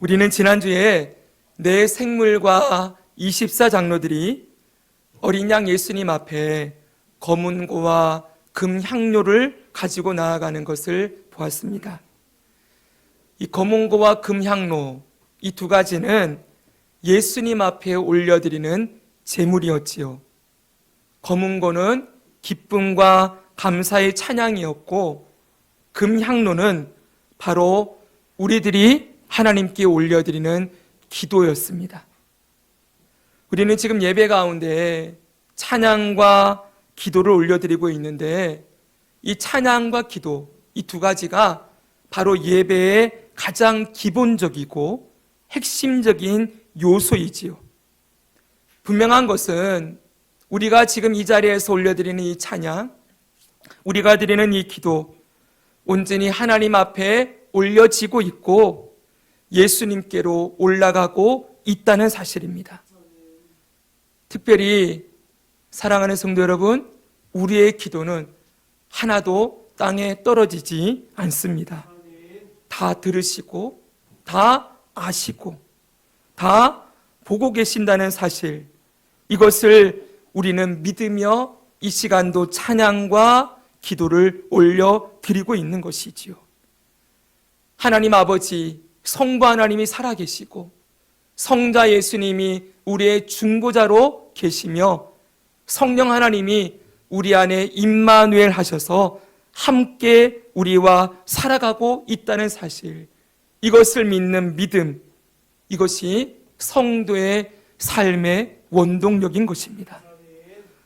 우리는 지난주에 내 생물과 24장로들이 어린 양 예수님 앞에 검은고와 금향로를 가지고 나아가는 것을 보았습니다. 이 검은고와 금향로, 이 두 가지는 예수님 앞에 올려드리는 제물이었지요. 검은고는 기쁨과 감사의 찬양이었고, 금향로는 바로 우리들이 하나님께 올려드리는 기도였습니다. 우리는 지금 예배 가운데 찬양과 기도를 올려드리고 있는데, 이 찬양과 기도, 이 두 가지가 바로 예배의 가장 기본적이고 핵심적인 요소이지요. 분명한 것은 우리가 지금 이 자리에서 올려드리는 이 찬양, 우리가 드리는 이 기도, 온전히 하나님 앞에 올려지고 있고 예수님께로 올라가고 있다는 사실입니다. 특별히 사랑하는 성도 여러분, 우리의 기도는 하나도 땅에 떨어지지 않습니다. 다 들으시고 다 아시고 다 보고 계신다는 사실, 이것을 우리는 믿으며 이 시간도 찬양과 기도를 올려드리고 있는 것이지요. 하나님 아버지, 성부 하나님이 살아계시고 성자 예수님이 우리의 중보자로 계시며 성령 하나님이 우리 안에 임마누엘 하셔서 함께 우리와 살아가고 있다는 사실, 이것을 믿는 믿음, 이것이 성도의 삶의 원동력인 것입니다.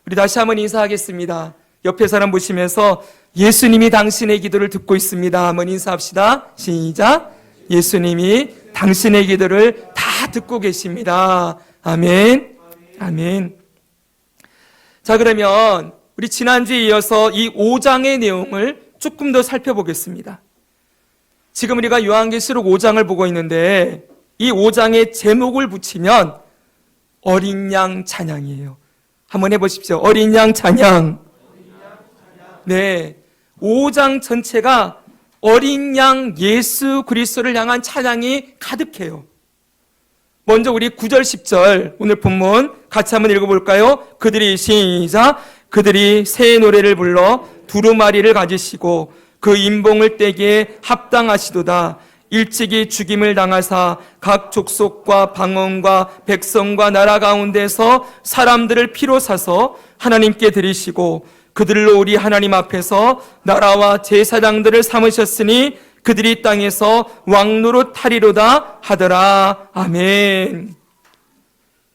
우리 다시 한번 인사하겠습니다. 옆에 사람 보시면서 예수님이 당신의 기도를 듣고 있습니다. 한번 인사합시다. 시작. 예수님이 당신의 기도를 다 듣고 계십니다. 아멘. 아멘. 자, 그러면 우리 지난주에 이어서 이 5장의 내용을 조금 더 살펴보겠습니다. 지금 우리가 요한계시록 5장을 보고 있는데 이 5장의 제목을 붙이면 어린 양 찬양이에요. 한번 해보십시오. 어린 양 찬양. 네, 5장 전체가 어린 양 예수 그리스도를 향한 찬양이 가득해요. 먼저 우리 9절 10절 오늘 본문 같이 한번 읽어볼까요? 그들이 시작. 그들이 새 노래를 불러 두루마리를 가지시고 그 인봉을 떼기에 합당하시도다. 일찍이 죽임을 당하사 각 족속과 방언과 백성과 나라 가운데서 사람들을 피로 사서 하나님께 드리시고 그들로 우리 하나님 앞에서 나라와 제사장들을 삼으셨으니 그들이 땅에서 왕노릇 하리로다 하더라. 아멘.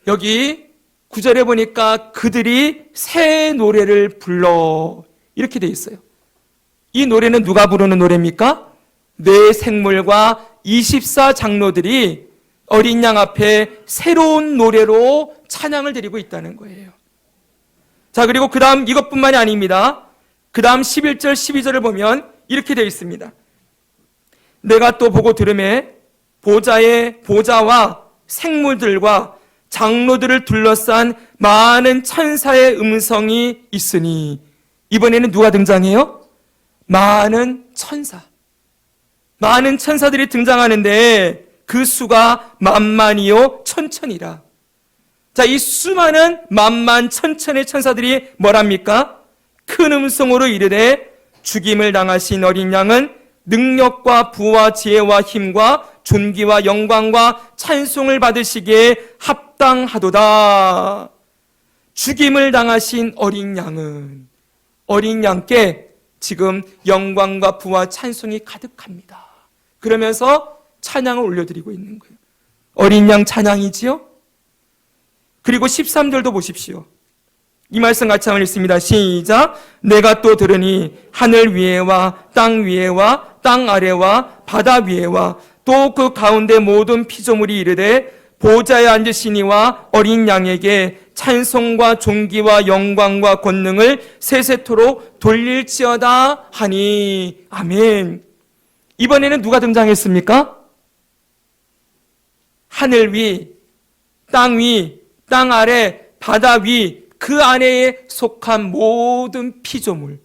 여기 9절에 보니까 그들이 새 노래를 불러, 이렇게 돼 있어요. 이 노래는 누가 부르는 노래입니까? 네 생물과 24장로들이 어린 양 앞에 새로운 노래로 찬양을 드리고 있다는 거예요. 자, 그리고 그 다음 이것뿐만이 아닙니다. 그 다음 11절 12절을 보면 이렇게 되어 있습니다. 내가 또 보고 들으매 보좌와 생물들과 장로들을 둘러싼 많은 천사의 음성이 있으니, 이번에는 누가 등장해요? 많은 천사. 많은 천사들이 등장하는데 그 수가 만만이요 천천이라. 자, 이 수많은 만만 천천의 천사들이 뭐랍니까? 큰 음성으로 이르되 죽임을 당하신 어린 양은 능력과 부와 지혜와 힘과 존귀와 영광과 찬송을 받으시기에 합당하도다. 죽임을 당하신 어린 양은, 어린 양께 지금 영광과 부와 찬송이 가득합니다. 그러면서 찬양을 올려드리고 있는 거예요. 어린 양 찬양이지요? 그리고 13절도 보십시오. 이 말씀 같이 한번 읽습니다. 시작. 내가 또 들으니 하늘 위에와 땅 위에와 땅 아래와 바다 위에와 또 그 가운데 모든 피조물이 이르되 보좌에 앉으시니와 어린 양에게 찬송과 존귀와 영광과 권능을 세세토록 돌릴지어다 하니. 아멘. 이번에는 누가 등장했습니까? 하늘 위, 땅 위, 땅 아래, 바다 위, 그 안에 속한 모든 피조물,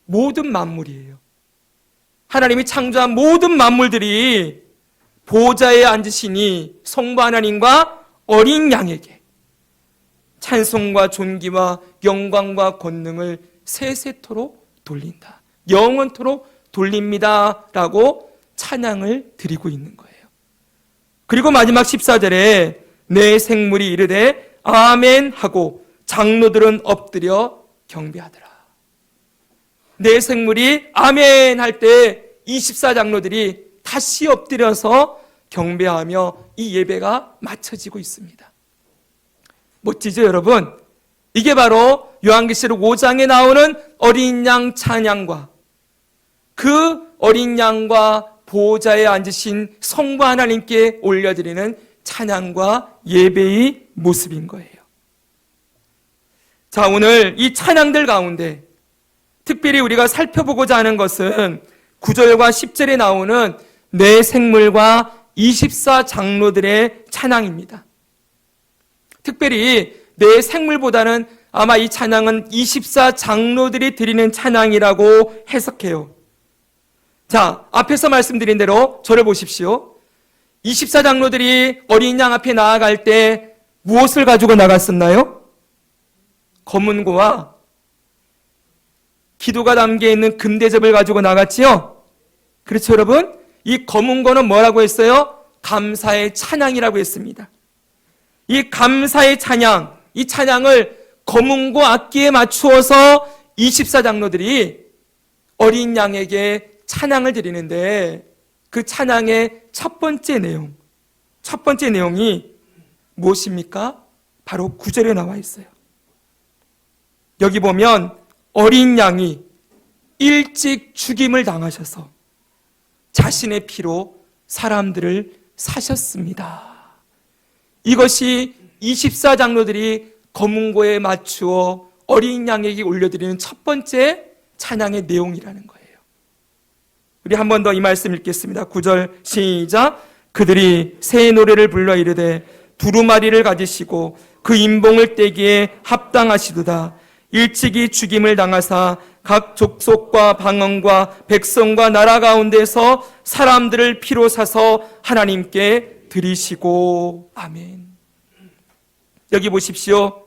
모든 만물이에요. 하나님이 창조한 모든 만물들이 보좌에 앉으시니 성부 하나님과 어린 양에게 찬송과 존귀와 영광과 권능을 세세토록 돌린다. 영원토록 돌립니다. 라고 찬양을 드리고 있는 거예요. 그리고 마지막 14절에 내 생물이 이르되 아멘 하고 장로들은 엎드려 경배하더라. 내 생물이 아멘 할 때 24장로들이 다시 엎드려서 경배하며 이 예배가 마쳐지고 있습니다. 멋지죠, 여러분? 이게 바로 요한계시록 5장에 나오는 어린 양 찬양과 그 어린 양과 보호자에 앉으신 성부 하나님께 올려드리는 찬양과 예배의 모습인 거예요. 자, 오늘 이 찬양들 가운데 특별히 우리가 살펴보고자 하는 것은 9절과 10절에 나오는 내 생물과 24장로들의 찬양입니다. 특별히 내 생물보다는 아마 이 찬양은 24장로들이 드리는 찬양이라고 해석해요. 자, 앞에서 말씀드린 대로 저를 보십시오. 24장로들이 어린 양 앞에 나아갈 때 무엇을 가지고 나갔었나요? 검은고와 기도가 담겨있는 금대접을 가지고 나갔지요? 그렇죠, 여러분? 이 검은고는 뭐라고 했어요? 감사의 찬양이라고 했습니다. 이 감사의 찬양, 이 찬양을 검은고 악기에 맞추어서 24장로들이 어린 양에게 찬양을 드리는데 그 찬양의 첫 번째 내용이 무엇입니까? 바로 9절에 나와 있어요. 여기 보면 어린 양이 일찍 죽임을 당하셔서 자신의 피로 사람들을 사셨습니다. 이것이 24장로들이 검은고에 맞추어 어린 양에게 올려드리는 첫 번째 찬양의 내용이라는 거예요. 우리 한 번 더 이 말씀 읽겠습니다. 9절 시작. 그들이 새 노래를 불러 이르되 두루마리를 가지시고 그 인봉을 떼기에 합당하시도다. 일찍이 죽임을 당하사 각 족속과 방언과 백성과 나라 가운데서 사람들을 피로 사서 하나님께 드리시고. 아멘. 여기 보십시오.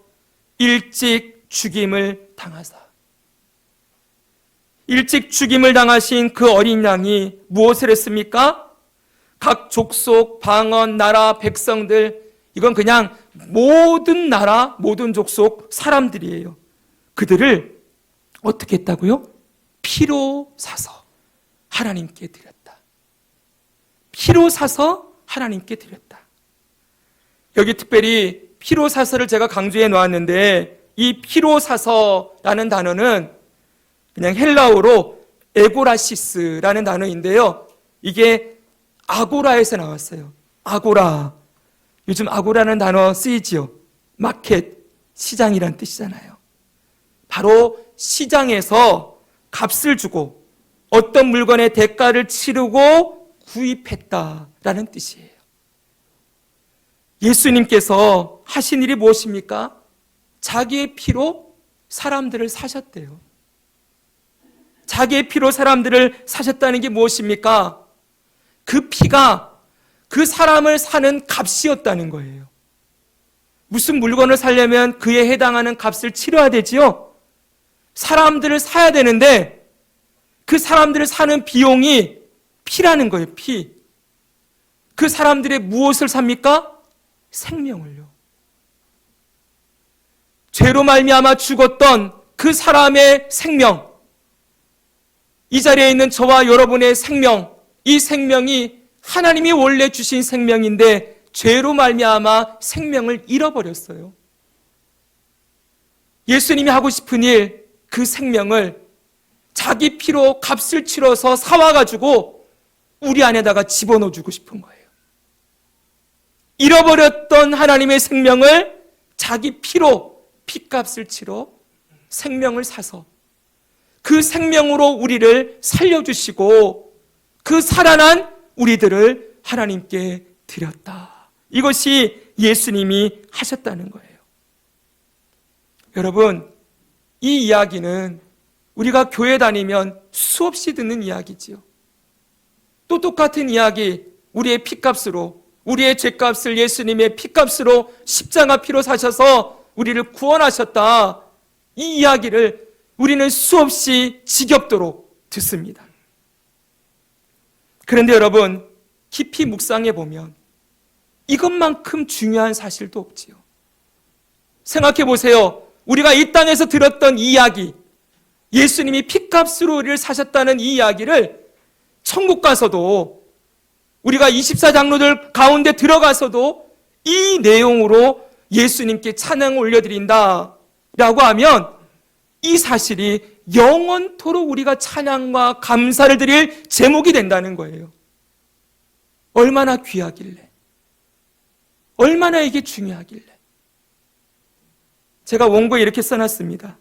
일찍 죽임을 당하사. 일찍 죽임을 당하신 그 어린 양이 무엇을 했습니까? 각 족속, 방언, 나라, 백성들, 이건 그냥 모든 나라, 모든 족속 사람들이에요. 그들을 어떻게 했다고요? 피로 사서 하나님께 드렸다. 피로 사서 하나님께 드렸다. 여기 특별히 피로 사서를 제가 강조해 놓았는데 이 피로 사서라는 단어는 그냥 헬라어로 에고라시스라는 단어인데요. 이게 아고라에서 나왔어요. 아고라. 요즘 아고라는 단어 쓰이지요. 마켓, 시장이란 뜻이잖아요. 바로 시장에서 값을 주고 어떤 물건의 대가를 치르고 구입했다라는 뜻이에요. 예수님께서 하신 일이 무엇입니까? 자기의 피로 사람들을 사셨대요. 자기의 피로 사람들을 사셨다는 게 무엇입니까? 그 피가 그 사람을 사는 값이었다는 거예요. 무슨 물건을 사려면 그에 해당하는 값을 치러야 되지요? 사람들을 사야 되는데 그 사람들을 사는 비용이 피라는 거예요. 피. 그 사람들의 무엇을 삽니까? 생명을요. 죄로 말미암아 죽었던 그 사람의 생명, 이 자리에 있는 저와 여러분의 생명, 이 생명이 하나님이 원래 주신 생명인데 죄로 말미암아 생명을 잃어버렸어요. 예수님이 하고 싶은 일, 그 생명을 자기 피로 값을 치러서 사와가지고 우리 안에다가 집어넣어 주고 싶은 거예요. 잃어버렸던 하나님의 생명을 자기 피로 피값을 치러 생명을 사서 그 생명으로 우리를 살려주시고 그 살아난 우리들을 하나님께 드렸다. 이것이 예수님이 하셨다는 거예요. 여러분, 이 이야기는 우리가 교회 다니면 수없이 듣는 이야기지요. 또 똑같은 이야기, 우리의 피값으로, 우리의 죄값을 예수님의 피값으로 십자가 피로 사셔서 우리를 구원하셨다. 이 이야기를 우리는 수없이 지겹도록 듣습니다. 그런데 여러분, 깊이 묵상해 보면 이것만큼 중요한 사실도 없지요. 생각해 보세요. 우리가 이 땅에서 들었던 이야기, 예수님이 피값으로 우리를 사셨다는 이 이야기를 천국 가서도, 우리가 24장로들 가운데 들어가서도 이 내용으로 예수님께 찬양을 올려드린다 라고 하면 이 사실이 영원토록 우리가 찬양과 감사를 드릴 제목이 된다는 거예요. 얼마나 귀하길래, 얼마나 이게 중요하길래. 제가 원고에 이렇게 써놨습니다.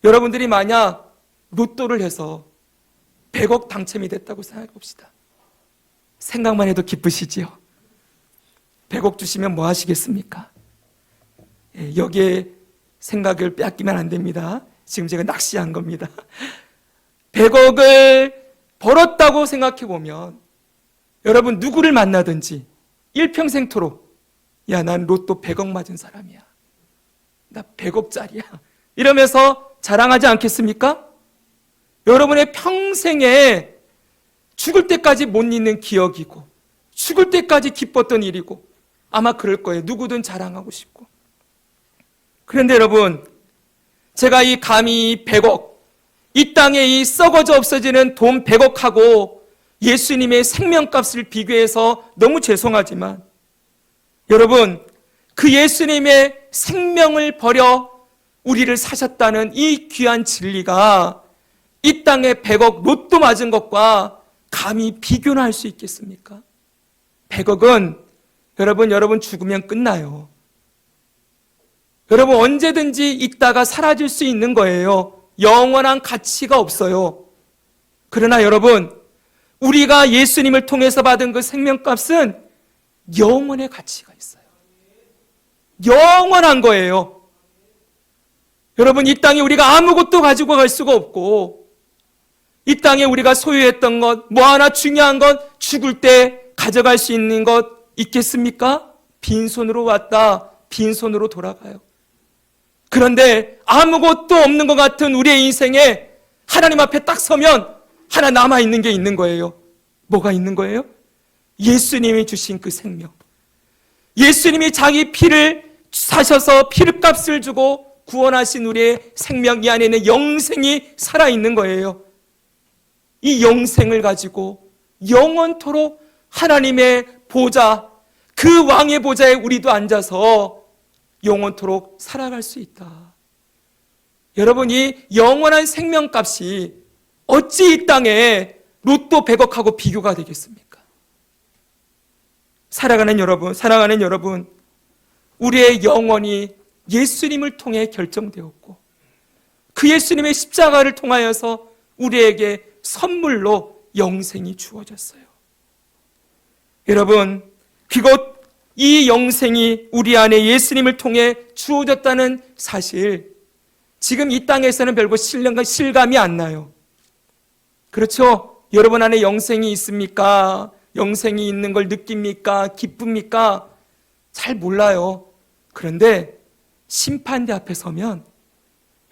여러분들이 만약 로또를 해서 100억 당첨이 됐다고 생각해 봅시다. 생각만 해도 기쁘시지요? 100억 주시면 뭐 하시겠습니까? 여기에 생각을 빼앗기면 안 됩니다. 지금 제가 낚시한 겁니다. 100억을 벌었다고 생각해 보면 여러분 누구를 만나든지 일평생토록, 야, 난 로또 100억 맞은 사람이야, 나 100억짜리야 이러면서 자랑하지 않겠습니까? 여러분의 평생에 죽을 때까지 못 잊는 기억이고 죽을 때까지 기뻤던 일이고 아마 그럴 거예요. 누구든 자랑하고 싶고. 그런데 여러분, 제가 이 감히 100억, 이 땅에 이 썩어져 없어지는 돈 100억하고 예수님의 생명값을 비교해서 너무 죄송하지만 여러분, 그 예수님의 생명을 버려 우리를 사셨다는 이 귀한 진리가 이 땅에 100억 로또 맞은 것과 감히 비교나 할 수 있겠습니까? 100억은 여러분 죽으면 끝나요. 여러분 언제든지 있다가 사라질 수 있는 거예요. 영원한 가치가 없어요. 그러나 여러분, 우리가 예수님을 통해서 받은 그 생명값은 영원의 가치가 있어요. 영원한 거예요. 여러분, 이 땅에 우리가 아무것도 가지고 갈 수가 없고, 이 땅에 우리가 소유했던 것, 뭐 하나 중요한 것, 죽을 때 가져갈 수 있는 것 있겠습니까? 빈손으로 왔다, 빈손으로 돌아가요. 그런데 아무것도 없는 것 같은 우리의 인생에 하나님 앞에 딱 서면 하나 남아있는 게 있는 거예요. 뭐가 있는 거예요? 예수님이 주신 그 생명. 예수님이 자기 피를 사셔서 피값을 주고 구원하신 우리의 생명, 이 안에는 영생이 살아있는 거예요. 이 영생을 가지고 영원토록 하나님의 보좌, 그 왕의 보좌에 우리도 앉아서 영원토록 살아갈 수 있다. 여러분, 이 영원한 생명값이 어찌 이 땅에 로또 100억하고 비교가 되겠습니까? 사랑하는 여러분, 우리의 영혼이 예수님을 통해 결정되었고 그 예수님의 십자가를 통하여서 우리에게 선물로 영생이 주어졌어요. 여러분, 그것 이 영생이 우리 안에 예수님을 통해 주어졌다는 사실, 지금 이 땅에서는 별로 실감이 안 나요. 그렇죠? 여러분 안에 영생이 있습니까? 영생이 있는 걸 느낍니까? 기쁩니까? 잘 몰라요. 그런데 심판대 앞에 서면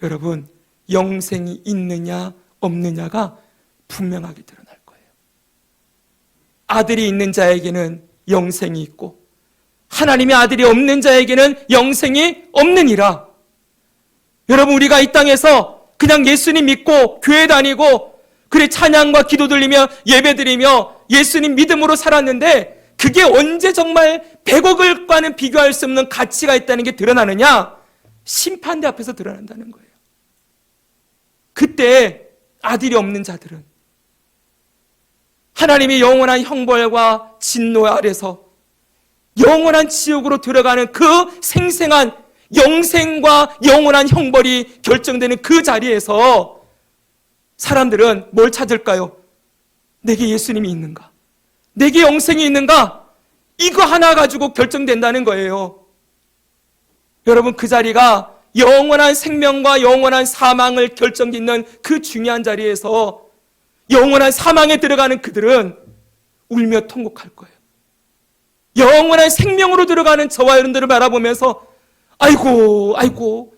여러분, 영생이 있느냐 없느냐가 분명하게 드러날 거예요. 아들이 있는 자에게는 영생이 있고 하나님의 아들이 없는 자에게는 영생이 없느니라. 여러분, 우리가 이 땅에서 그냥 예수님 믿고 교회 다니고 그래 찬양과 기도 들리며 예배 드리며 예수님 믿음으로 살았는데 그게 언제 정말 100억을과는 비교할 수 없는 가치가 있다는 게 드러나느냐? 심판대 앞에서 드러난다는 거예요. 그때 아들이 없는 자들은 하나님의 영원한 형벌과 진노 아래서 영원한 지옥으로 들어가는 그 생생한 영생과 영원한 형벌이 결정되는 그 자리에서 사람들은 뭘 찾을까요? 내게 예수님이 있는가? 내게 영생이 있는가? 이거 하나 가지고 결정된다는 거예요. 여러분, 그 자리가 영원한 생명과 영원한 사망을 결정짓는 그 중요한 자리에서 영원한 사망에 들어가는 그들은 울며 통곡할 거예요. 영원한 생명으로 들어가는 저와 여러분들을 바라보면서 아이고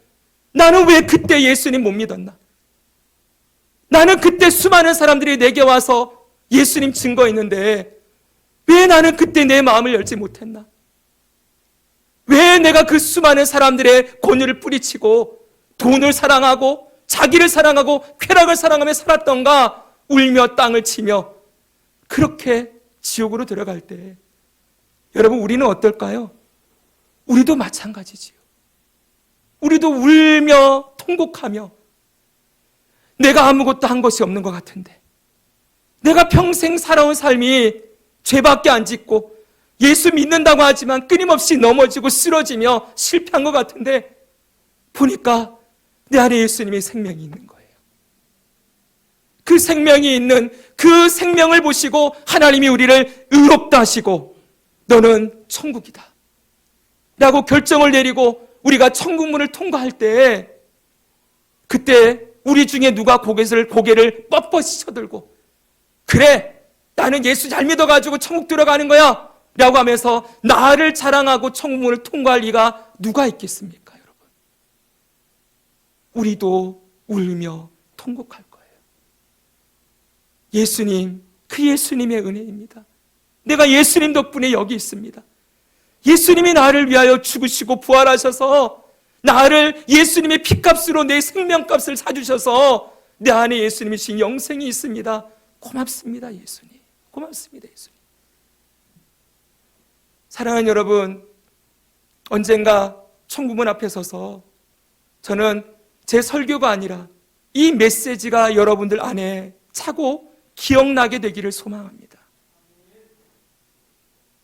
나는 왜 그때 예수님 못 믿었나? 나는 그때 수많은 사람들이 내게 와서 예수님 증거했는데 왜 나는 그때 내 마음을 열지 못했나? 왜 내가 그 수많은 사람들의 권유를 뿌리치고 돈을 사랑하고 자기를 사랑하고 쾌락을 사랑하며 살았던가? 울며 땅을 치며 그렇게 지옥으로 들어갈 때 여러분 우리는 어떨까요? 우리도 마찬가지지요. 우리도 울며 통곡하며 내가 아무것도 한 것이 없는 것 같은데 내가 평생 살아온 삶이 죄밖에 안 짓고 예수 믿는다고 하지만 끊임없이 넘어지고 쓰러지며 실패한 것 같은데 보니까 내 안에 예수님의 생명이 있는 거예요. 그 생명이 있는 그 생명을 보시고 하나님이 우리를 의롭다 하시고 너는 천국이다 라고 결정을 내리고 우리가 천국문을 통과할 때 그때 우리 중에 누가 고개를 뻣뻣이 쳐들고 그래 나는 예수 잘 믿어가지고 천국 들어가는 거야 라고 하면서 나를 자랑하고 천국문을 통과할 리가 누가 있겠습니까 여러분? 우리도 울며 통곡할 거예요. 예수님, 그 예수님의 은혜입니다. 내가 예수님 덕분에 여기 있습니다. 예수님이 나를 위하여 죽으시고 부활하셔서 나를 예수님의 피값으로 내 생명값을 사주셔서 내 안에 예수님이 주신 영생이 있습니다. 고맙습니다 예수님. 고맙습니다 예수님. 사랑하는 여러분, 언젠가 천국문 앞에 서서 저는 제 설교가 아니라 이 메시지가 여러분들 안에 차고 기억나게 되기를 소망합니다.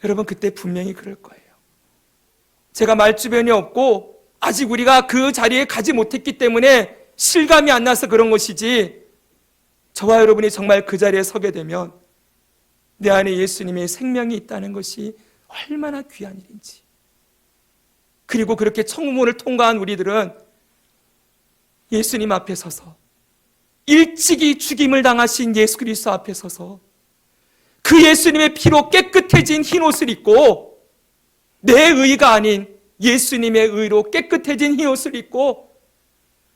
여러분 그때 분명히 그럴 거예요. 제가 말주변이 없고 아직 우리가 그 자리에 가지 못했기 때문에 실감이 안 나서 그런 것이지 저와 여러분이 정말 그 자리에 서게 되면 내 안에 예수님의 생명이 있다는 것이 얼마나 귀한 일인지, 그리고 그렇게 천국문을 통과한 우리들은 예수님 앞에 서서 일찍이 죽임을 당하신 예수 그리스도 앞에 서서 그 예수님의 피로 깨끗해진 흰옷을 입고 내 의가 아닌 예수님의 의로 깨끗해진 흰옷을 입고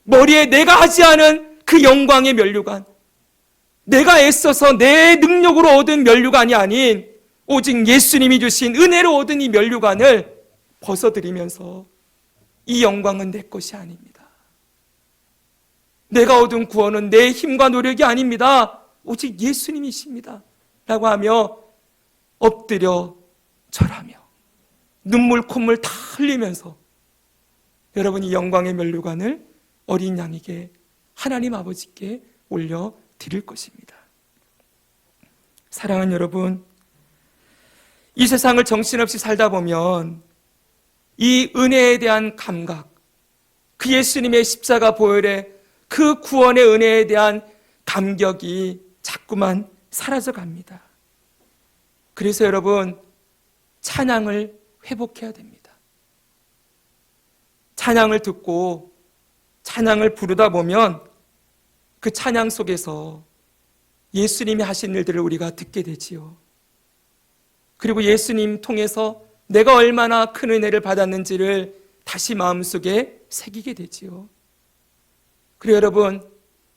머리에 내가 하지 않은 그 영광의 면류관, 내가 애써서 내 능력으로 얻은 면류관이 아닌 오직 예수님이 주신 은혜로 얻은 이 면류관을 벗어드리면서 이 영광은 내 것이 아닙니다. 내가 얻은 구원은 내 힘과 노력이 아닙니다. 오직 예수님이십니다 라고 하며 엎드려 절하며 눈물 콧물 다 흘리면서 여러분이 영광의 면류관을 어린 양에게 하나님 아버지께 올려드릴 것입니다. 사랑하는 여러분, 이 세상을 정신없이 살다 보면 이 은혜에 대한 감각, 그 예수님의 십자가 보혈의 그 구원의 은혜에 대한 감격이 자꾸만 사라져 갑니다. 그래서 여러분, 찬양을 회복해야 됩니다. 찬양을 듣고 찬양을 부르다 보면 그 찬양 속에서 예수님이 하신 일들을 우리가 듣게 되지요. 그리고 예수님 통해서 내가 얼마나 큰 은혜를 받았는지를 다시 마음속에 새기게 되지요. 그리고 여러분,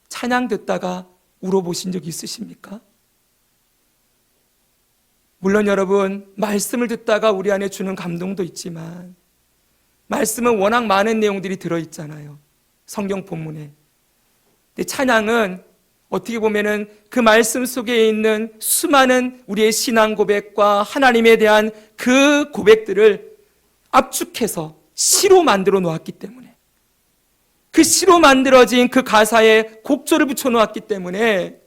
찬양 듣다가 울어보신 적 있으십니까? 물론 여러분, 말씀을 듣다가 우리 안에 주는 감동도 있지만 말씀은 워낙 많은 내용들이 들어있잖아요. 성경 본문에. 근데 찬양은 어떻게 보면은 그 말씀 속에 있는 수많은 우리의 신앙 고백과 하나님에 대한 그 고백들을 압축해서 시로 만들어 놓았기 때문에, 그 시로 만들어진 그 가사에 곡조를 붙여 놓았기 때문에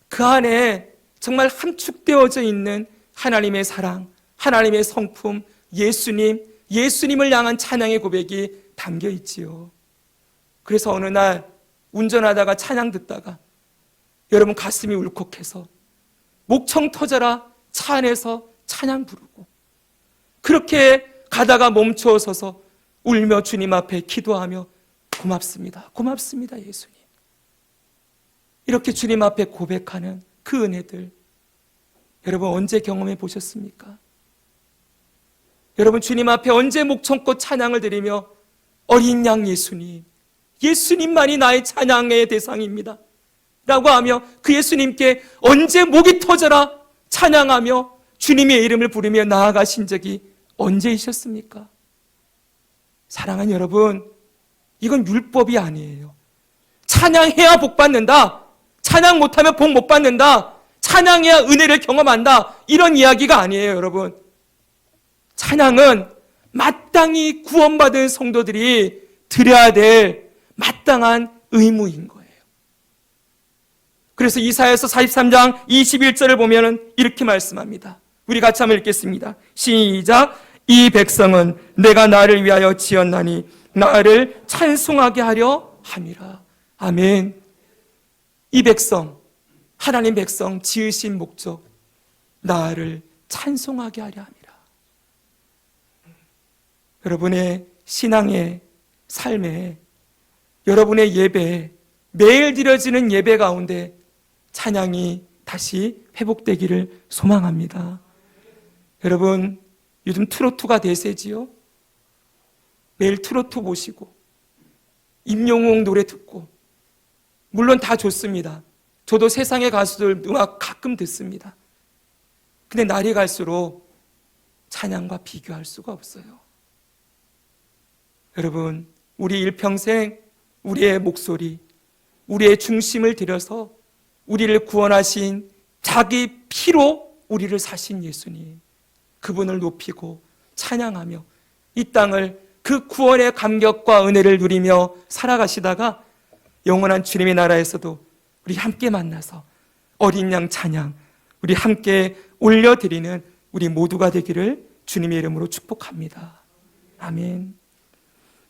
그 안에 정말 함축되어져 있는 하나님의 사랑, 하나님의 성품, 예수님을 향한 찬양의 고백이 담겨 있지요. 그래서 어느 날 운전하다가 찬양 듣다가 여러분 가슴이 울컥해서 목청 터져라 차 안에서 찬양 부르고, 그렇게 가다가 멈춰 서서 울며 주님 앞에 기도하며 고맙습니다, 고맙습니다 예수님, 이렇게 주님 앞에 고백하는 그 은혜들, 여러분 언제 경험해 보셨습니까? 여러분 주님 앞에 언제 목청껏 찬양을 드리며 어린 양 예수님, 예수님만이 나의 찬양의 대상입니다 라고 하며 그 예수님께 언제 목이 터져라 찬양하며 주님의 이름을 부르며 나아가신 적이 언제이셨습니까? 사랑하는 여러분, 이건 율법이 아니에요. 찬양해야 복 받는다, 찬양 못하면 복 못 받는다, 찬양해야 은혜를 경험한다, 이런 이야기가 아니에요. 여러분, 찬양은 마땅히 구원받은 성도들이 드려야 될 마땅한 의무인 거예요. 그래서 이사야서 43장 21절을 보면 이렇게 말씀합니다. 우리 같이 한번 읽겠습니다. 시작. 이 백성은 내가 나를 위하여 지었나니 나를 찬송하게 하려 함이라. 아멘. 이 백성, 하나님 백성 지으신 목적, 나를 찬송하게 하려 함이라. 여러분의 신앙의 삶에, 여러분의 예배, 매일 드려지는 예배 가운데 찬양이 다시 회복되기를 소망합니다. 여러분, 요즘 트로트가 대세지요? 매일 트로트 보시고 임영웅 노래 듣고, 물론 다 좋습니다. 저도 세상의 가수들 음악 가끔 듣습니다. 근데 날이 갈수록 찬양과 비교할 수가 없어요. 여러분, 우리 일평생 우리의 목소리, 우리의 중심을 들여서 우리를 구원하신 자기 피로 우리를 사신 예수님, 그분을 높이고 찬양하며 이 땅을 그 구원의 감격과 은혜를 누리며 살아가시다가 영원한 주님의 나라에서도 우리 함께 만나서 어린 양 찬양 우리 함께 올려드리는 우리 모두가 되기를 주님의 이름으로 축복합니다. 아멘.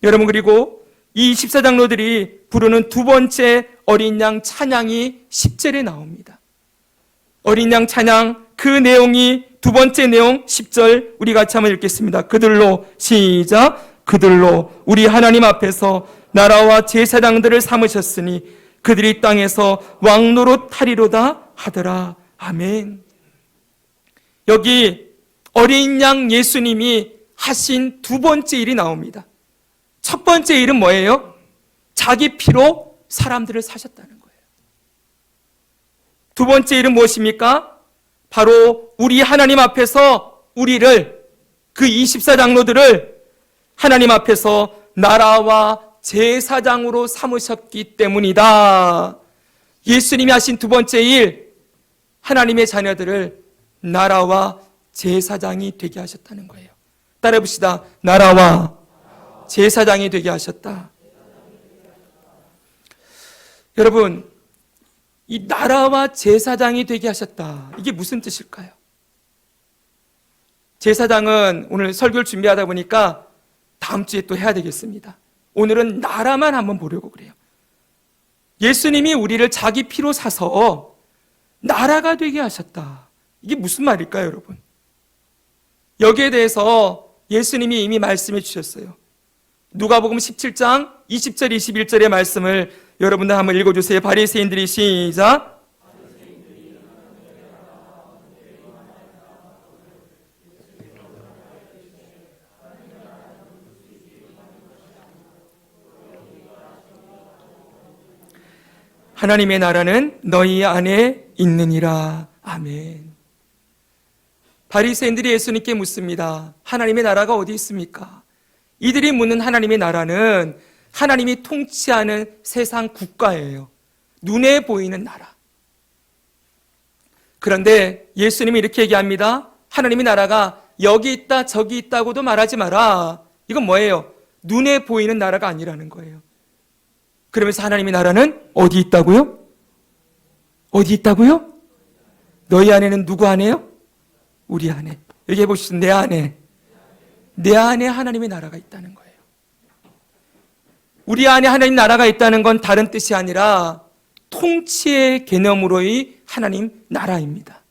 여러분, 그리고 이 14장로들이 부르는 두 번째 어린 양 찬양이 10절에 나옵니다. 어린 양 찬양, 그 내용이 두 번째 내용 10절 우리 같이 한번 읽겠습니다. 그들로, 시작. 그들로 우리 하나님 앞에서 나라와 제사장들을 삼으셨으니 그들이 땅에서 왕노릇 하리로다 하더라. 아멘. 여기 어린 양 예수님이 하신 두 번째 일이 나옵니다. 첫 번째 일은 뭐예요? 자기 피로 사람들을 사셨다는 거예요. 두 번째 일은 무엇입니까? 바로 우리 하나님 앞에서 우리를, 그 24장로들을 하나님 앞에서 나라와 제사장으로 삼으셨기 때문이다. 예수님이 하신 두 번째 일, 하나님의 자녀들을 나라와 제사장이 되게 하셨다는 거예요. 따라해 봅시다. 나라와 제사장이 되게 하셨다. 여러분, 이 나라와 제사장이 되게 하셨다, 이게 무슨 뜻일까요? 제사장은 오늘 설교를 준비하다 보니까 다음 주에 또 해야 되겠습니다. 오늘은 나라만 한번 보려고 그래요. 예수님이 우리를 자기 피로 사서 나라가 되게 하셨다. 이게 무슨 말일까요, 여러분? 여기에 대해서 예수님이 이미 말씀해 주셨어요. 누가복음 17장 20절 21절의 말씀을 여러분들 한번 읽어주세요. 바리새인들이, 시작. 하나님의 나라는 너희 안에 있느니라. 아멘. 바리새인들이 예수님께 묻습니다. 하나님의 나라가 어디 있습니까? 이들이 묻는 하나님의 나라는 하나님이 통치하는 세상 국가예요. 눈에 보이는 나라. 그런데 예수님이 이렇게 얘기합니다. 하나님의 나라가 여기 있다 저기 있다고도 말하지 마라. 이건 뭐예요? 눈에 보이는 나라가 아니라는 거예요. 그러면서 하나님의 나라는 어디 있다고요? 어디 있다고요? 너희 안에는 누구 안에요? 우리 안에. 여기 해보시죠. 내 안에. 내 안에 하나님의 나라가 있다는 거예요. 우리 안에 하나님 나라가 있다는 건 다른 뜻이 아니라 통치의 개념으로의 하나님 나라입니다.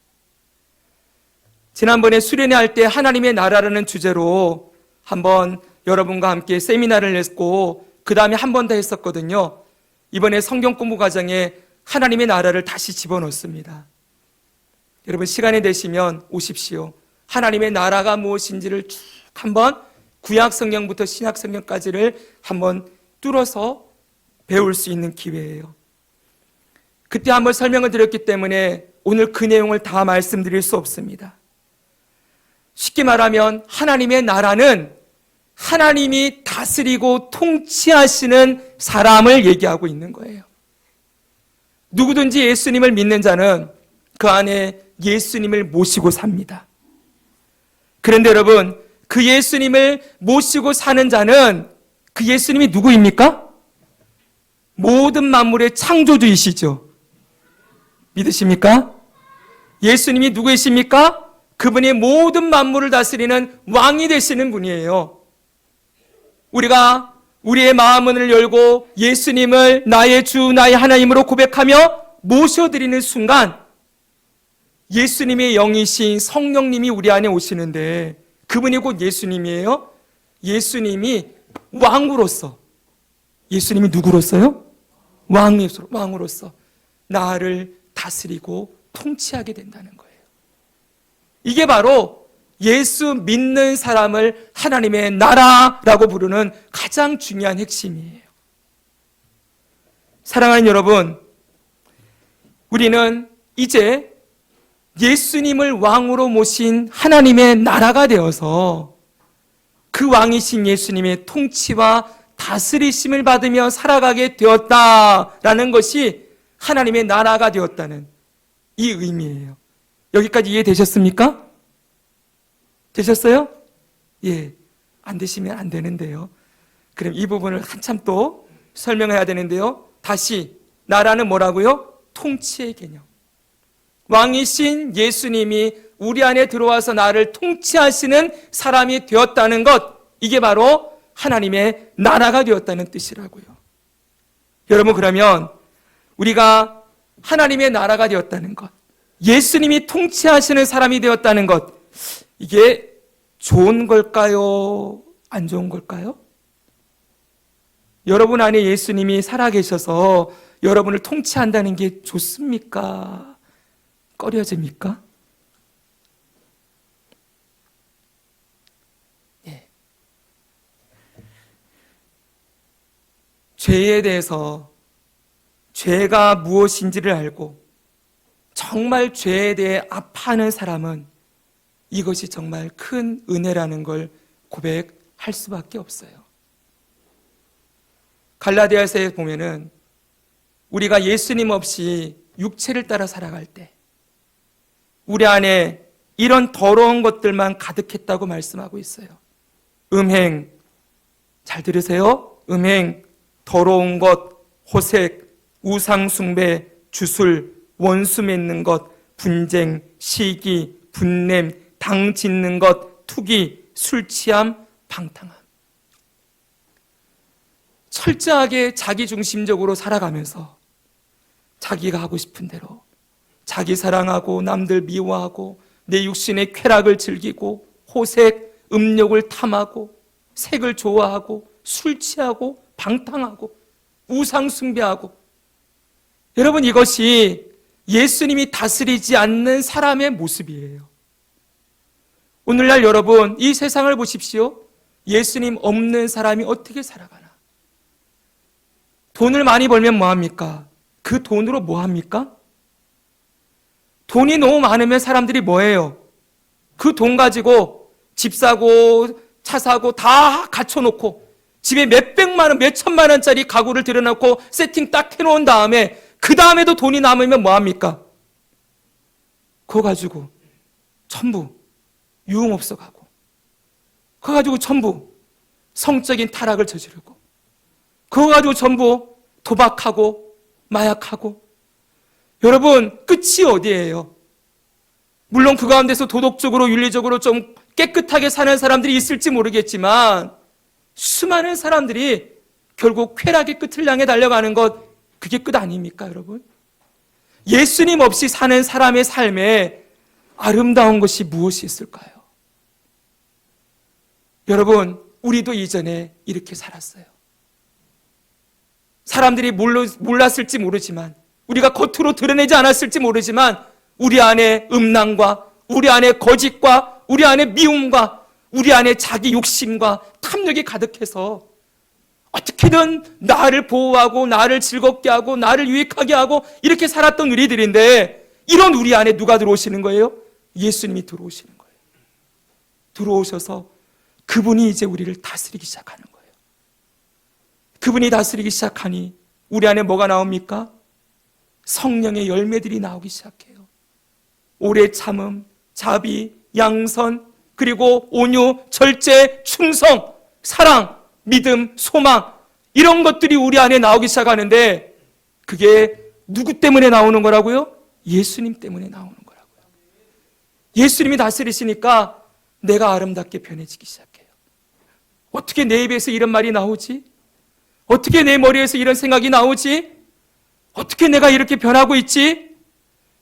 지난번에 수련회 할 때 하나님의 나라라는 주제로 한번 여러분과 함께 세미나를 냈고 그 다음에 한 번 더 했었거든요. 이번에 성경 공부 과정에 하나님의 나라를 다시 집어넣습니다. 여러분 시간이 되시면 오십시오. 하나님의 나라가 무엇인지를 쭉 한번 구약 성경부터 신약 성경까지를 한번 뚫어서 배울 수 있는 기회예요. 그때 한번 설명을 드렸기 때문에 오늘 그 내용을 다 말씀드릴 수 없습니다. 쉽게 말하면 하나님의 나라는 하나님이 다스리고 통치하시는 사람을 얘기하고 있는 거예요. 누구든지 예수님을 믿는 자는 그 안에 예수님을 모시고 삽니다. 그런데 여러분, 그 예수님을 모시고 사는 자는 그 예수님이 누구입니까? 모든 만물의 창조주이시죠. 믿으십니까? 예수님이 누구이십니까? 그분이 모든 만물을 다스리는 왕이 되시는 분이에요. 우리가 우리의 마음을 열고 예수님을 나의 주, 나의 하나님으로 고백하며 모셔드리는 순간 예수님의 영이신 성령님이 우리 안에 오시는데 그분이 곧 예수님이에요. 예수님이 왕으로서, 예수님이 누구로서요? 왕으로서 나를 다스리고 통치하게 된다는 거예요. 이게 바로 예수 믿는 사람을 하나님의 나라라고 부르는 가장 중요한 핵심이에요. 사랑하는 여러분, 우리는 이제 예수님을 왕으로 모신 하나님의 나라가 되어서 그 왕이신 예수님의 통치와 다스리심을 받으며 살아가게 되었다라는 것이 하나님의 나라가 되었다는 이 의미예요. 여기까지 이해되셨습니까? 되셨어요? 예. 안 되시면 안 되는데요. 그럼 이 부분을 한참 또 설명해야 되는데요. 다시, 나라는 뭐라고요? 통치의 개념. 왕이신 예수님이 우리 안에 들어와서 나를 통치하시는 사람이 되었다는 것, 이게 바로 하나님의 나라가 되었다는 뜻이라고요. 여러분, 그러면 우리가 하나님의 나라가 되었다는 것, 예수님이 통치하시는 사람이 되었다는 것, 이게 좋은 걸까요? 안 좋은 걸까요? 여러분 안에 예수님이 살아계셔서 여러분을 통치한다는 게 좋습니까? 꺼려집니까? 예. 죄에 대해서 죄가 무엇인지를 알고 정말 죄에 대해 아파하는 사람은 이것이 정말 큰 은혜라는 걸 고백할 수밖에 없어요. 갈라디아서에 보면은 우리가 예수님 없이 육체를 따라 살아갈 때 우리 안에 이런 더러운 것들만 가득했다고 말씀하고 있어요. 음행, 잘 들으세요. 음행, 더러운 것, 호색, 우상숭배, 주술, 원수 맺는 것, 분쟁, 시기, 분냄, 당 짓는 것, 투기, 술 취함, 방탕함. 철저하게 자기중심적으로 살아가면서 자기가 하고 싶은 대로 자기 사랑하고 남들 미워하고 내 육신의 쾌락을 즐기고 호색, 음욕을 탐하고 색을 좋아하고 술 취하고 방탕하고 우상 숭배하고, 여러분, 이것이 예수님이 다스리지 않는 사람의 모습이에요. 오늘날 여러분, 이 세상을 보십시오. 예수님 없는 사람이 어떻게 살아가나? 돈을 많이 벌면 뭐합니까? 그 돈으로 뭐합니까? 돈이 너무 많으면 사람들이 뭐해요? 그 돈 가지고 집 사고 차 사고 다 갖춰놓고 집에 몇백만 원, 몇천만 원짜리 가구를 들여놓고 세팅 딱 해놓은 다음에 그 다음에도 돈이 남으면 뭐합니까? 그거 가지고 전부 유흥업소 가고 그거 가지고 전부 성적인 타락을 저지르고 그거 가지고 전부 도박하고 마약하고, 여러분, 끝이 어디예요? 물론 그 가운데서 도덕적으로 윤리적으로 좀 깨끗하게 사는 사람들이 있을지 모르겠지만 수많은 사람들이 결국 쾌락의 끝을 향해 달려가는 것, 그게 끝 아닙니까, 여러분? 예수님 없이 사는 사람의 삶에 아름다운 것이 무엇이 있을까요? 여러분, 우리도 이전에 이렇게 살았어요. 사람들이 몰랐을지 모르지만, 우리가 겉으로 드러내지 않았을지 모르지만 우리 안에 음란과 우리 안에 거짓과 우리 안에 미움과 우리 안에 자기 욕심과 탐욕이 가득해서 어떻게든 나를 보호하고 나를 즐겁게 하고 나를 유익하게 하고 이렇게 살았던 우리들인데, 이런 우리 안에 누가 들어오시는 거예요? 예수님이 들어오시는 거예요. 들어오셔서 그분이 이제 우리를 다스리기 시작하는 거예요. 그분이 다스리기 시작하니 우리 안에 뭐가 나옵니까? 성령의 열매들이 나오기 시작해요. 오래 참음, 자비, 양선, 그리고 온유, 절제, 충성, 사랑, 믿음, 소망, 이런 것들이 우리 안에 나오기 시작하는데, 그게 누구 때문에 나오는 거라고요? 예수님 때문에 나오는 거라고요. 예수님이 다스리시니까 내가 아름답게 변해지기 시작해요. 어떻게 내 입에서 이런 말이 나오지? 어떻게 내 머리에서 이런 생각이 나오지? 어떻게 내가 이렇게 변하고 있지?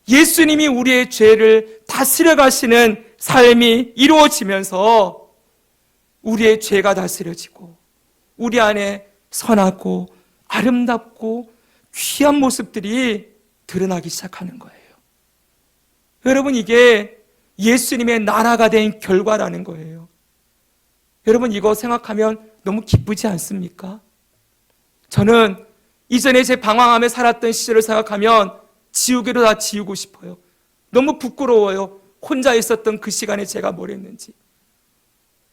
예수님이 우리의 죄를 다스려 가시는 삶이 이루어지면서 우리의 죄가 다스려지고 우리 안에 선하고 아름답고 귀한 모습들이 드러나기 시작하는 거예요. 여러분, 이게 예수님의 나라가 된 결과라는 거예요. 여러분, 이거 생각하면 너무 기쁘지 않습니까? 저는 이전에 제 방황함에 살았던 시절을 생각하면 지우개로 다 지우고 싶어요. 너무 부끄러워요. 혼자 있었던 그 시간에 제가 뭘 했는지,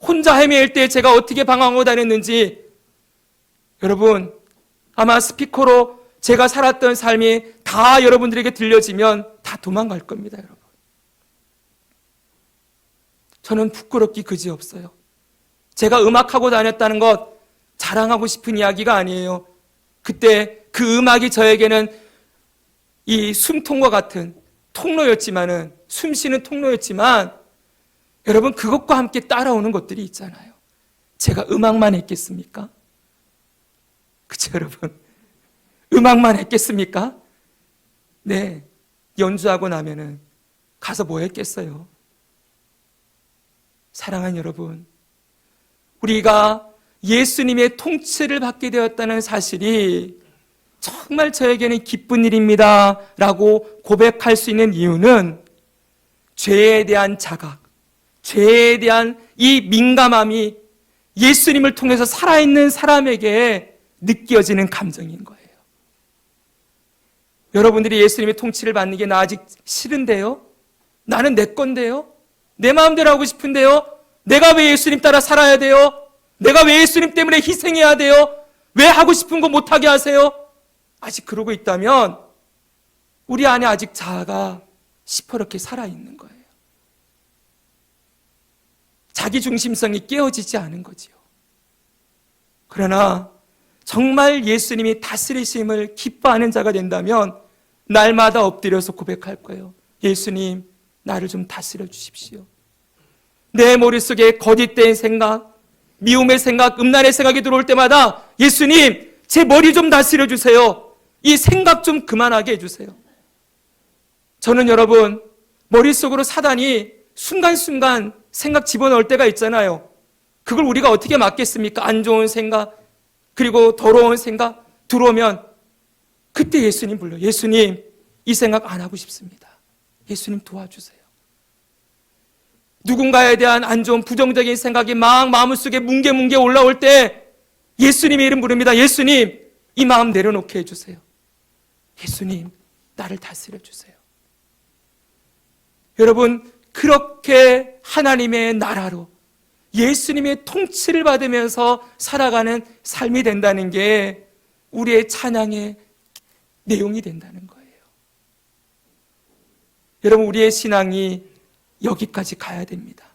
혼자 헤매일 때 제가 어떻게 방황하고 다녔는지. 여러분, 아마 스피커로 제가 살았던 삶이 다 여러분들에게 들려지면 다 도망갈 겁니다, 여러분. 저는 부끄럽기 그지없어요. 제가 음악하고 다녔다는 것 자랑하고 싶은 이야기가 아니에요. 그때 그 음악이 저에게는 이 숨통과 같은 통로였지만은, 숨쉬는 통로였지만, 여러분, 그것과 함께 따라오는 것들이 있잖아요. 제가 음악만 했겠습니까? 그쵸, 여러분? 음악만 했겠습니까? 네. 연주하고 나면은 가서 뭐 했겠어요? 사랑하는 여러분, 우리가 예수님의 통치를 받게 되었다는 사실이 정말 저에게는 기쁜 일입니다 라고 고백할 수 있는 이유는, 죄에 대한 자각, 죄에 대한 이 민감함이 예수님을 통해서 살아있는 사람에게 느껴지는 감정인 거예요. 여러분들이 예수님의 통치를 받는 게 나 아직 싫은데요? 나는 내 건데요? 내 마음대로 하고 싶은데요? 내가 왜 예수님 따라 살아야 돼요? 내가 왜 예수님 때문에 희생해야 돼요? 왜 하고 싶은 거 못하게 하세요? 아직 그러고 있다면 우리 안에 아직 자아가 시퍼렇게 살아있는 거예요. 자기중심성이 깨어지지 않은 거지요. 그러나 정말 예수님이 다스리심을 기뻐하는 자가 된다면 날마다 엎드려서 고백할 거예요. 예수님, 나를 좀 다스려 주십시오. 내 머릿속에 거짓된 생각, 미움의 생각, 음란의 생각이 들어올 때마다 예수님, 제 머리 좀 다스려 주세요. 이 생각 좀 그만하게 해주세요. 저는 여러분, 머릿속으로 사단이 순간순간 생각 집어넣을 때가 있잖아요. 그걸 우리가 어떻게 막겠습니까? 안 좋은 생각, 그리고 더러운 생각 들어오면 그때 예수님 불러요. 예수님, 이 생각 안 하고 싶습니다. 예수님 도와주세요. 누군가에 대한 안 좋은 부정적인 생각이 막 마음속에 뭉게뭉게 올라올 때 예수님의 이름 부릅니다. 예수님, 이 마음 내려놓게 해주세요. 예수님, 나를 다스려 주세요. 여러분, 그렇게 하나님의 나라로 예수님의 통치를 받으면서 살아가는 삶이 된다는 게 우리의 찬양의 내용이 된다는 거예요. 여러분, 우리의 신앙이 여기까지 가야 됩니다.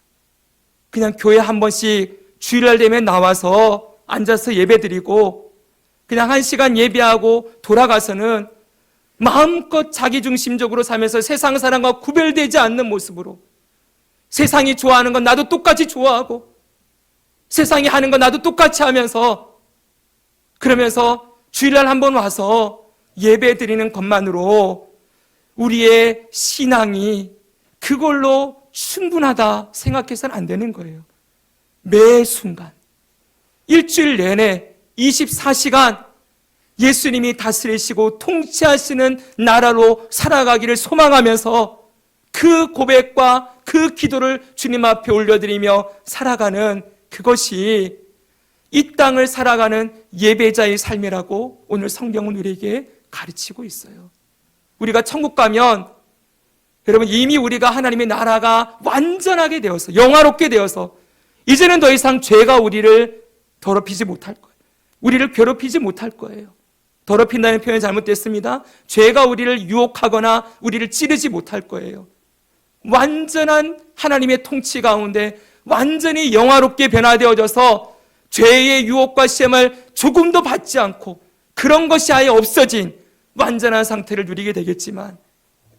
그냥 교회 한 번씩 주일날 되면 나와서 앉아서 예배드리고 그냥 1시간 예배하고 돌아가서는 마음껏 자기중심적으로 살면서 세상 사람과 구별되지 않는 모습으로, 세상이 좋아하는 건 나도 똑같이 좋아하고 세상이 하는 건 나도 똑같이 하면서, 그러면서 주일날 한번 와서 예배 드리는 것만으로 우리의 신앙이 그걸로 충분하다 생각해서는 안 되는 거예요. 매 순간, 일주일 내내 24시간 예수님이 다스리시고 통치하시는 나라로 살아가기를 소망하면서 그 고백과 그 기도를 주님 앞에 올려드리며 살아가는 그것이 이 땅을 살아가는 예배자의 삶이라고 오늘 성경은 우리에게 가르치고 있어요. 우리가 천국 가면 여러분 이미 우리가 하나님의 나라가 완전하게 되어서 영화롭게 되어서 이제는 더 이상 죄가 우리를 더럽히지 못할 거예요. 우리를 괴롭히지 못할 거예요. 더럽힌다는 표현이 잘못됐습니다. 죄가 우리를 유혹하거나 우리를 찌르지 못할 거예요. 완전한 하나님의 통치 가운데 완전히 영화롭게 변화되어져서 죄의 유혹과 시험을 조금도 받지 않고 그런 것이 아예 없어진 완전한 상태를 누리게 되겠지만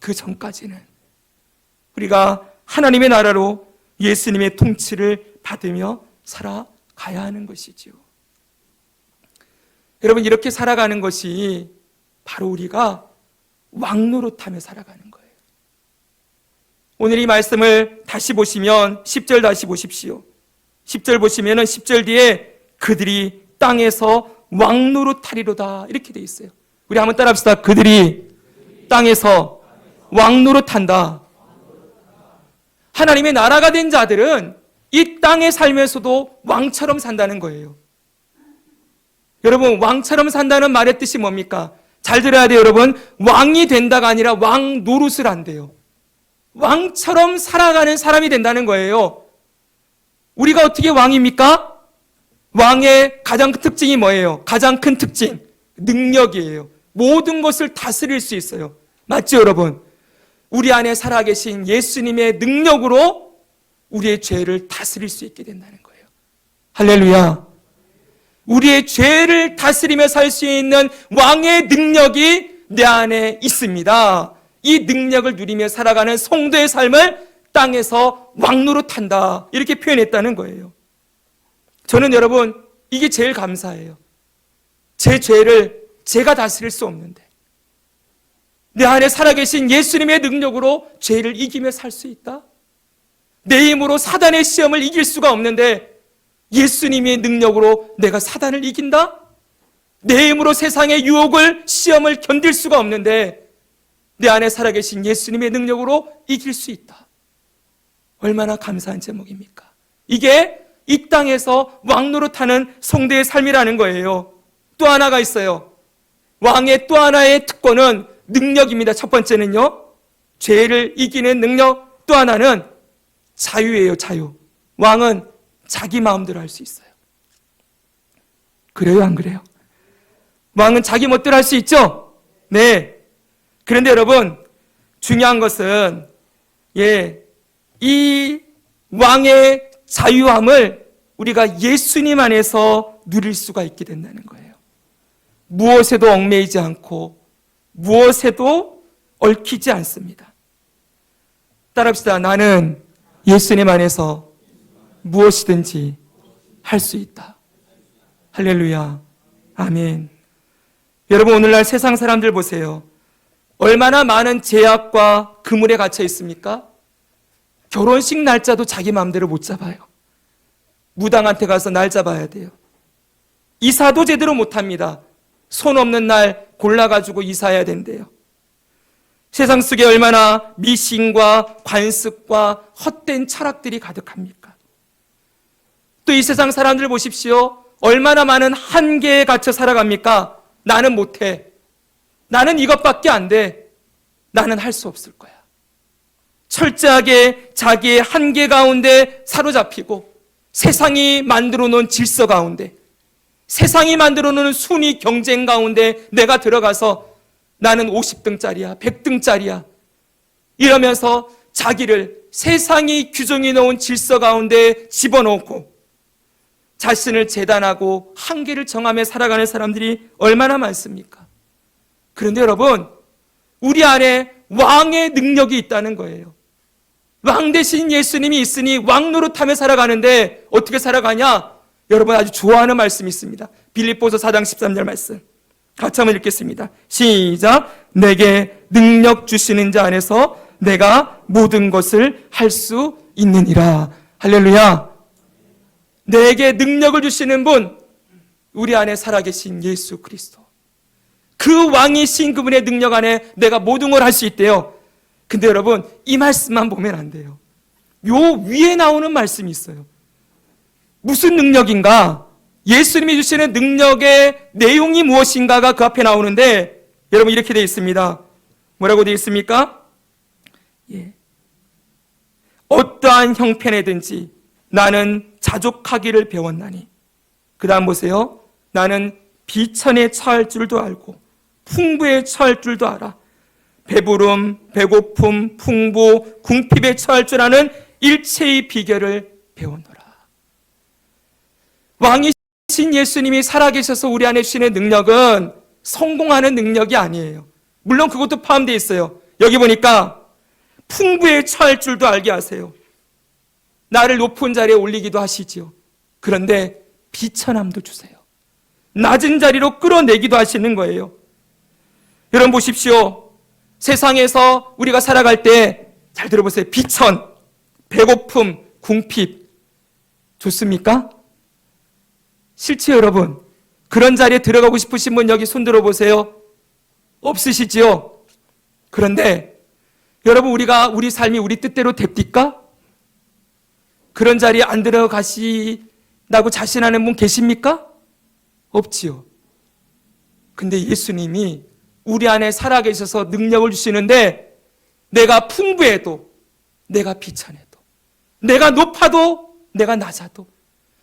그 전까지는 우리가 하나님의 나라로 예수님의 통치를 받으며 살아가야 하는 것이지요. 여러분 이렇게 살아가는 것이 바로 우리가 왕노릇하며 살아가는 거예요. 오늘 이 말씀을 다시 보시면 10절 다시 보십시오. 10절 보시면은 10절 뒤에 그들이 땅에서 왕노릇하리로다 이렇게 돼 있어요. 우리 한번 따라 합시다. 그들이 땅에서 왕노릇한다. 하나님의 나라가 된 자들은 이 땅에 살면서도 왕처럼 산다는 거예요. 여러분 왕처럼 산다는 말의 뜻이 뭡니까? 잘 들어야 돼요 여러분. 왕이 된다가 아니라 왕 노릇을 한대요. 왕처럼 살아가는 사람이 된다는 거예요. 우리가 어떻게 왕입니까? 왕의 가장 큰 특징이 뭐예요? 가장 큰 특징 능력이에요. 모든 것을 다스릴 수 있어요. 맞죠 여러분? 우리 안에 살아계신 예수님의 능력으로 우리의 죄를 다스릴 수 있게 된다는 거예요. 할렐루야. 우리의 죄를 다스리며 살 수 있는 왕의 능력이 내 안에 있습니다. 이 능력을 누리며 살아가는 성도의 삶을 땅에서 왕노릇한다 이렇게 표현했다는 거예요. 저는 여러분 이게 제일 감사해요. 제 죄를 제가 다스릴 수 없는데 내 안에 살아계신 예수님의 능력으로 죄를 이기며 살 수 있다. 내 힘으로 사단의 시험을 이길 수가 없는데 예수님의 능력으로 내가 사단을 이긴다? 내 힘으로 세상의 유혹을 시험을 견딜 수가 없는데 내 안에 살아계신 예수님의 능력으로 이길 수 있다. 얼마나 감사한 제목입니까? 이게 이 땅에서 왕노릇하는 성도의 삶이라는 거예요. 또 하나가 있어요. 왕의 또 하나의 특권은 능력입니다. 첫 번째는요, 죄를 이기는 능력. 또 하나는 자유예요. 자유. 왕은 자기 마음대로 할 수 있어요. 그래요, 안 그래요? 왕은 자기 멋대로 할 수 있죠? 네. 그런데 여러분, 중요한 것은 이 왕의 자유함을 우리가 예수님 안에서 누릴 수가 있게 된다는 거예요. 무엇에도 얽매이지 않고 무엇에도 얽히지 않습니다. 따라합시다. 나는 예수님 안에서 무엇이든지 할 수 있다. 할렐루야. 아멘. 여러분 오늘날 세상 사람들 보세요. 얼마나 많은 제약과 그물에 갇혀 있습니까? 결혼식 날짜도 자기 마음대로 못 잡아요. 무당한테 가서 날 잡아야 돼요. 이사도 제대로 못합니다. 손 없는 날 골라가지고 이사해야 된대요. 세상 속에 얼마나 미신과 관습과 헛된 철학들이 가득합니까? 또 이 세상 사람들 보십시오. 얼마나 많은 한계에 갇혀 살아갑니까? 나는 못해. 나는 이것밖에 안 돼. 나는 할 수 없을 거야. 철저하게 자기의 한계 가운데 사로잡히고 세상이 만들어 놓은 질서 가운데 세상이 만들어 놓은 순위 경쟁 가운데 내가 들어가서 나는 50등짜리야, 100등짜리야 이러면서 자기를 세상이 규정해 놓은 질서 가운데 집어넣고 자신을 재단하고 한계를 정하며 살아가는 사람들이 얼마나 많습니까? 그런데 여러분, 우리 안에 왕의 능력이 있다는 거예요. 왕 대신 예수님이 있으니 왕 노릇하며 살아가는데 어떻게 살아가냐? 여러분 아주 좋아하는 말씀이 있습니다. 빌립보서 4장 13절 말씀. 같이 한번 읽겠습니다. 시작. 내게 능력 주시는 자 안에서 내가 모든 것을 할 수 있느니라. 할렐루야. 내게 능력을 주시는 분, 우리 안에 살아계신 예수 그리스도. 그 왕이신 그분의 능력 안에 내가 모든 걸 할 수 있대요. 근데 여러분, 이 말씀만 보면 안 돼요. 요 위에 나오는 말씀이 있어요. 무슨 능력인가? 예수님이 주시는 능력의 내용이 무엇인가가 그 앞에 나오는데, 여러분 이렇게 되어 있습니다. 뭐라고 되어 있습니까? 예. 어떠한 형편에든지 나는 자족하기를 배웠나니. 그 다음 보세요. 나는 비천에 처할 줄도 알고 풍부에 처할 줄도 알아. 배부름, 배고픔, 풍부, 궁핍에 처할 줄 아는 일체의 비결을 배웠노라. 왕이신 예수님이 살아계셔서 우리 안에 주시는 능력은 성공하는 능력이 아니에요. 물론 그것도 포함되어 있어요. 여기 보니까 풍부에 처할 줄도 알게 하세요. 나를 높은 자리에 올리기도 하시지요. 그런데 비천함도 주세요. 낮은 자리로 끌어내기도 하시는 거예요. 여러분 보십시오. 세상에서 우리가 살아갈 때 잘 들어보세요. 비천, 배고픔, 궁핍 좋습니까? 싫지요, 여러분? 그런 자리에 들어가고 싶으신 분 여기 손 들어보세요. 없으시지요? 그런데 여러분, 우리 삶이 우리 뜻대로 됩니까? 그런 자리에 안 들어가시라고 자신하는 분 계십니까? 없지요. 근데 예수님이 우리 안에 살아계셔서 능력을 주시는데, 내가 풍부해도, 내가 비천해도, 내가 높아도, 내가 낮아도,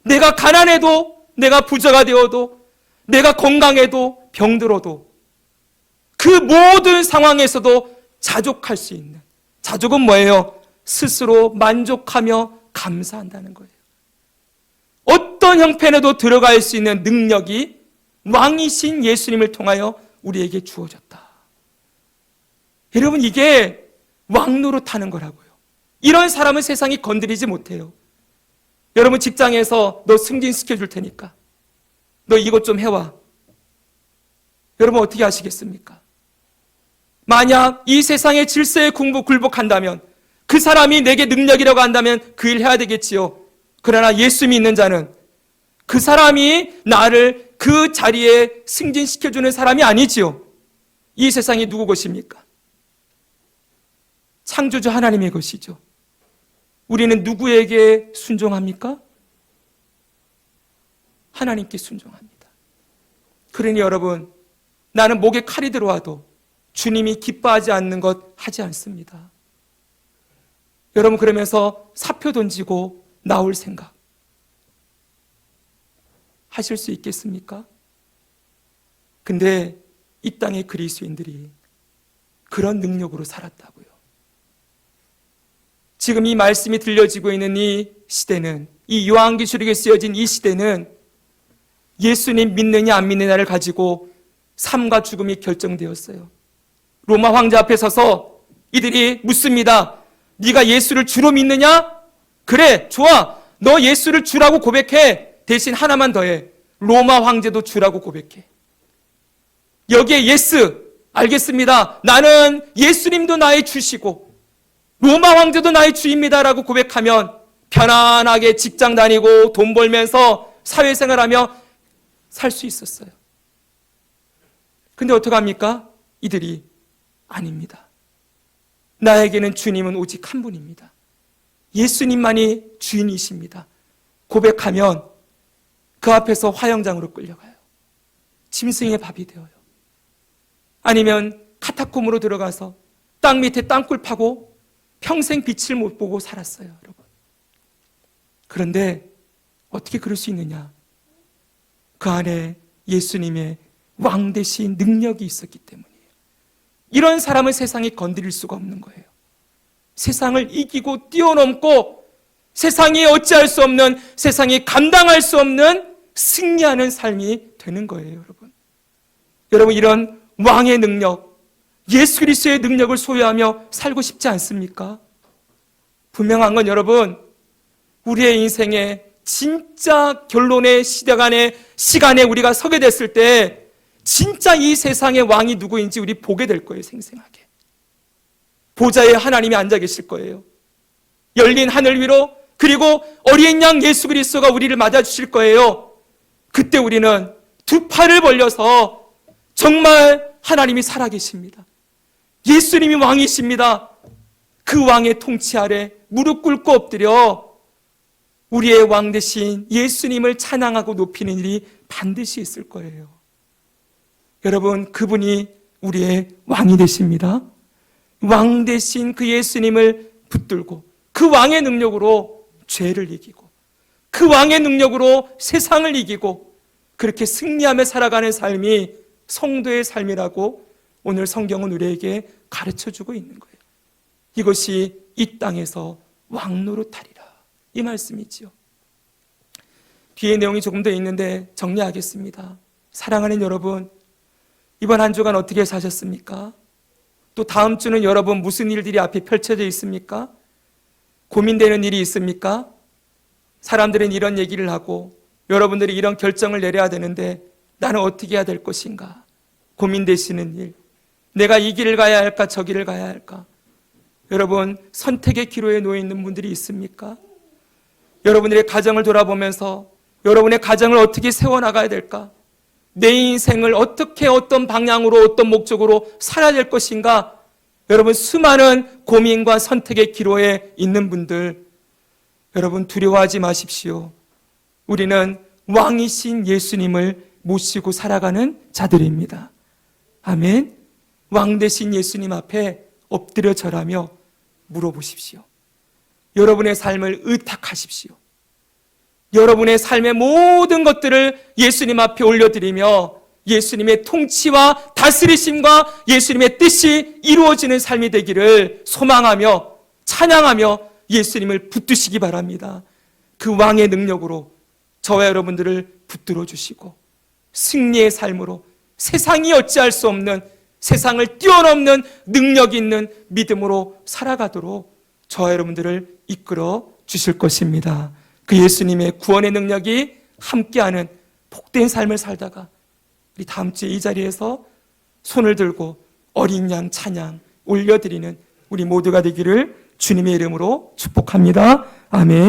내가 가난해도, 내가 부자가 되어도, 내가 건강해도, 병들어도, 그 모든 상황에서도 자족할 수 있는, 자족은 뭐예요? 스스로 만족하며 감사한다는 거예요. 어떤 형편에도 들어갈 수 있는 능력이 왕이신 예수님을 통하여 우리에게 주어졌다. 여러분, 이게 왕노릇하는 거라고요. 이런 사람은 세상이 건드리지 못해요. 여러분, 직장에서 너 승진시켜 줄 테니까 너 이것 좀 해와. 여러분 어떻게 하시겠습니까? 만약 이 세상의 질서에 굴복한다면, 그 사람이 내게 능력이라고 한다면 그 일 해야 되겠지요. 그러나 예수 믿는 자는 그 사람이 나를 그 자리에 승진시켜주는 사람이 아니지요. 이 세상이 누구 것입니까? 창조주 하나님의 것이죠. 우리는 누구에게 순종합니까? 하나님께 순종합니다. 그러니 여러분, 나는 목에 칼이 들어와도 주님이 기뻐하지 않는 것 하지 않습니다. 여러분, 그러면서 사표 던지고 나올 생각 하실 수 있겠습니까? 근데 이 땅의 그리스도인들이 그런 능력으로 살았다고요. 지금 이 말씀이 들려지고 있는 이 시대는, 이 요한계시록에 쓰여진 이 시대는 예수님 믿느냐 안 믿느냐를 가지고 삶과 죽음이 결정되었어요. 로마 황제 앞에 서서 이들이 묻습니다. 네가 예수를 주로 믿느냐? 그래, 좋아. 너 예수를 주라고 고백해. 대신 하나만 더해. 로마 황제도 주라고 고백해. 여기에 예스, 알겠습니다. 나는 예수님도 나의 주시고 로마 황제도 나의 주입니다라고 고백하면 편안하게 직장 다니고 돈 벌면서 사회생활하며 살 수 있었어요. 근데 어떡합니까? 이들이 아닙니다. 나에게는 주님은 오직 한 분입니다. 예수님만이 주인이십니다. 고백하면 그 앞에서 화형장으로 끌려가요. 짐승의 밥이 되어요. 아니면 카타콤으로 들어가서 땅 밑에 땅굴 파고 평생 빛을 못 보고 살았어요, 여러분. 그런데 어떻게 그럴 수 있느냐? 그 안에 예수님의 왕 대신 능력이 있었기 때문이에요. 이런 사람은 세상이 건드릴 수가 없는 거예요. 세상을 이기고 뛰어넘고 세상이 어찌할 수 없는, 세상이 감당할 수 없는 승리하는 삶이 되는 거예요, 여러분. 여러분, 이런 왕의 능력, 예수 그리스도의 능력을 소유하며 살고 싶지 않습니까? 분명한 건 여러분, 우리의 인생에 진짜 결론의 시간에 우리가 서게 됐을 때 진짜 이 세상의 왕이 누구인지 우리 보게 될 거예요, 생생하게. 보좌에 하나님이 앉아 계실 거예요. 열린 하늘 위로, 그리고 어린 양 예수 그리스도가 우리를 맞아주실 거예요. 그때 우리는 두 팔을 벌려서 정말 하나님이 살아계십니다. 예수님이 왕이십니다. 그 왕의 통치 아래 무릎 꿇고 엎드려 우리의 왕 대신 예수님을 찬양하고 높이는 일이 반드시 있을 거예요. 여러분, 그분이 우리의 왕이 되십니다. 왕 대신 그 예수님을 붙들고 그 왕의 능력으로 죄를 이기고 그 왕의 능력으로 세상을 이기고 그렇게 승리하며 살아가는 삶이 성도의 삶이라고 오늘 성경은 우리에게 가르쳐주고 있는 거예요. 이것이 이 땅에서 왕노릇하리라, 이 말씀이지요. 뒤에 내용이 조금 더 있는데 정리하겠습니다. 사랑하는 여러분, 이번 한 주간 어떻게 사셨습니까? 또 다음 주는 여러분 무슨 일들이 앞에 펼쳐져 있습니까? 고민되는 일이 있습니까? 사람들은 이런 얘기를 하고 여러분들이 이런 결정을 내려야 되는데 나는 어떻게 해야 될 것인가? 고민되시는 일, 내가 이 길을 가야 할까, 저 길을 가야 할까? 여러분, 선택의 기로에 놓여 있는 분들이 있습니까? 여러분들의 가정을 돌아보면서 여러분의 가정을 어떻게 세워나가야 될까? 내 인생을 어떻게, 어떤 방향으로, 어떤 목적으로 살아야 될 것인가? 여러분, 수많은 고민과 선택의 기로에 있는 분들, 여러분 두려워하지 마십시오. 우리는 왕이신 예수님을 모시고 살아가는 자들입니다. 아멘. 왕 되신 예수님 앞에 엎드려 절하며 물어보십시오. 여러분의 삶을 의탁하십시오. 여러분의 삶의 모든 것들을 예수님 앞에 올려드리며 예수님의 통치와 다스리심과 예수님의 뜻이 이루어지는 삶이 되기를 소망하며 찬양하며 예수님을 붙드시기 바랍니다. 그 왕의 능력으로 저와 여러분들을 붙들어 주시고 승리의 삶으로 세상이 어찌할 수 없는, 세상을 뛰어넘는 능력 있는 믿음으로 살아가도록 저와 여러분들을 이끌어 주실 것입니다. 그 예수님의 구원의 능력이 함께하는 복된 삶을 살다가 우리 다음 주에 이 자리에서 손을 들고 어린 양 찬양 올려드리는 우리 모두가 되기를 주님의 이름으로 축복합니다. 아멘.